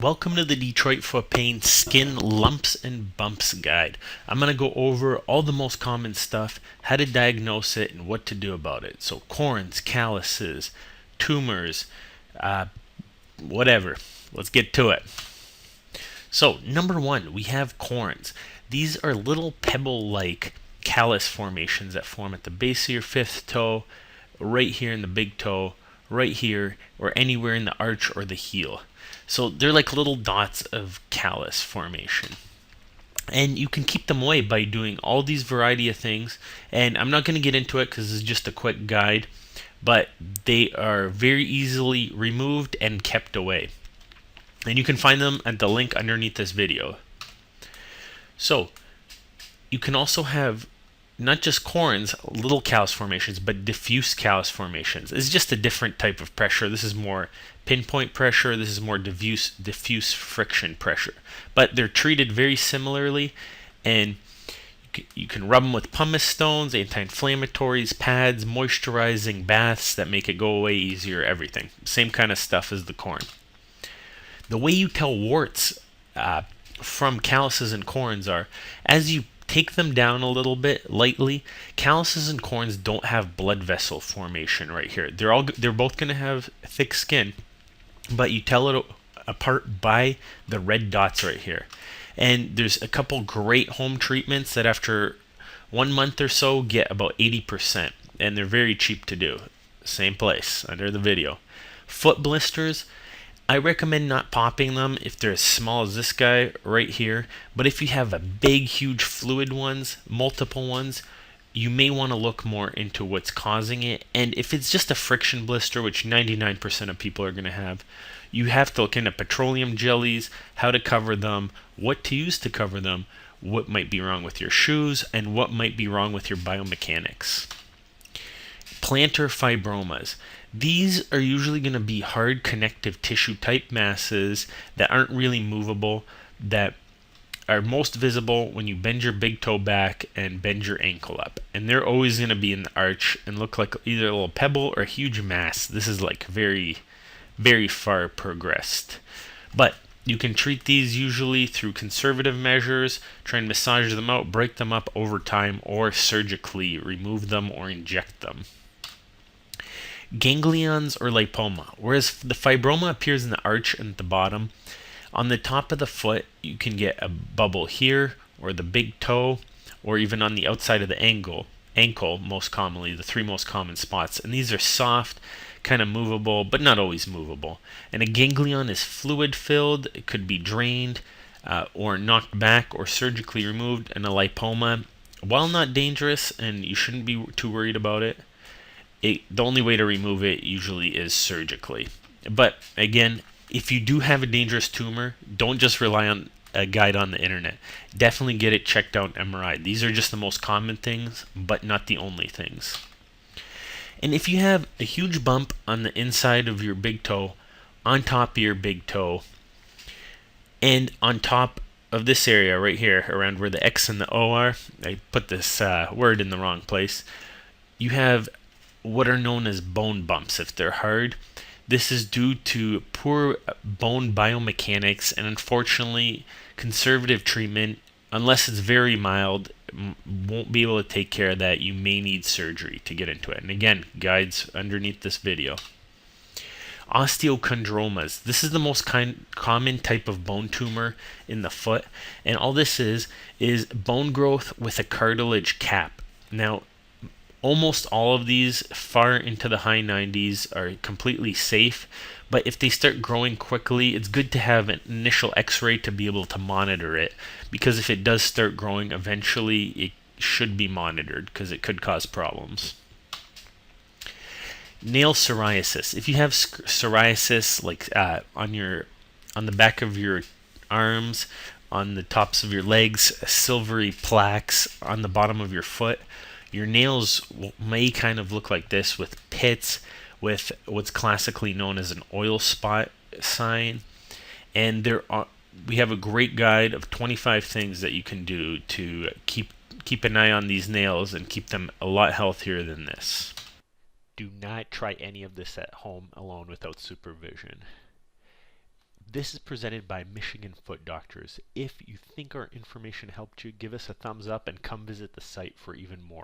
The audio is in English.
Welcome to the Detroit Foot Pain Skin Lumps and Bumps Guide. I'm going to go over all the most common stuff, how to diagnose it, and what to do about it. So corns, calluses, tumors, whatever. Let's get to it. So number one, we have corns. These are little pebble-like callus formations that form at the base of your fifth toe, right here in the big toe, right here, or anywhere in the arch or the heel. So they're like little dots of callus formation. And you can keep them away by doing all these variety of things. And I'm not going to get into it because it's just a quick guide, but they are very easily removed and kept away. And you can find them at the link underneath this video. So you can also have not just corns, little callus formations, but diffuse callus formations. It's just a different type of pressure. This is more pinpoint pressure. This is more diffuse friction pressure. But they're treated very similarly, and you can rub them with pumice stones, anti-inflammatories, pads, moisturizing baths that make it go away easier, everything. Same kind of stuff as the corn. The way you tell warts from calluses and corns are, as you take them down a little bit lightly, calluses and corns don't have blood vessel formation right here. They're both going to have thick skin, but you tell it apart by the red dots right here. And there's a couple great home treatments that after 1 month or so get about 80%, and they're very cheap to do. Same place under the video. Foot blisters, I recommend not popping them if they're as small as this guy right here, but if you have a big, huge fluid ones, multiple ones, you may want to look more into what's causing it. And if it's just a friction blister, which 99% of people are going to have, you have to look into petroleum jellies, how to cover them, what to use to cover them, what might be wrong with your shoes, and what might be wrong with your biomechanics. Plantar fibromas. These are usually going to be hard connective tissue type masses that aren't really movable, that are most visible when you bend your big toe back and bend your ankle up. And they're always going to be in the arch and look like either a little pebble or a huge mass. This is like very, very far progressed. But you can treat these usually through conservative measures, try and massage them out, break them up over time, or surgically remove them or inject them. Ganglions or lipoma. Whereas the fibroma appears in the arch and at the bottom, on the top of the foot you can get a bubble here, or the big toe, or even on the outside of the ankle most commonly, the three most common spots. And these are soft, kind of movable, but not always movable. And a ganglion is fluid filled. It could be drained or knocked back or surgically removed. And a lipoma, while not dangerous and you shouldn't be too worried about it, the only way to remove it usually is surgically. But again, if you do have a dangerous tumor, don't just rely on a guide on the internet. Definitely get it checked out MRI. These are just the most common things, but not the only things. And if you have a huge bump on the inside of your big toe, on top of your big toe, and on top of this area right here, around where the X and the O are, I put this word in the wrong place, you have what are known as bone bumps if they're hard. This is due to poor bone biomechanics, and unfortunately conservative treatment, unless it's very mild, won't be able to take care of that. You may need surgery to get into it. And again, guides underneath this video. Osteochondromas. This is the most common type of bone tumor in the foot, and all this is bone growth with a cartilage cap. Now, almost all of these, far into the high 90s, are completely safe, but if they start growing quickly, it's good to have an initial x-ray to be able to monitor it, because if it does start growing, eventually it should be monitored because it could cause problems. Nail psoriasis. If you have psoriasis like on the back of your arms, on the tops of your legs, silvery plaques on the bottom of your foot, your nails may kind of look like this, with pits, with what's classically known as an oil spot sign. And we have a great guide of 25 things that you can do to keep an eye on these nails and keep them a lot healthier than this. Do not try any of this at home alone without supervision. This is presented by Michigan Foot Doctors. If you think our information helped you, give us a thumbs up and come visit the site for even more.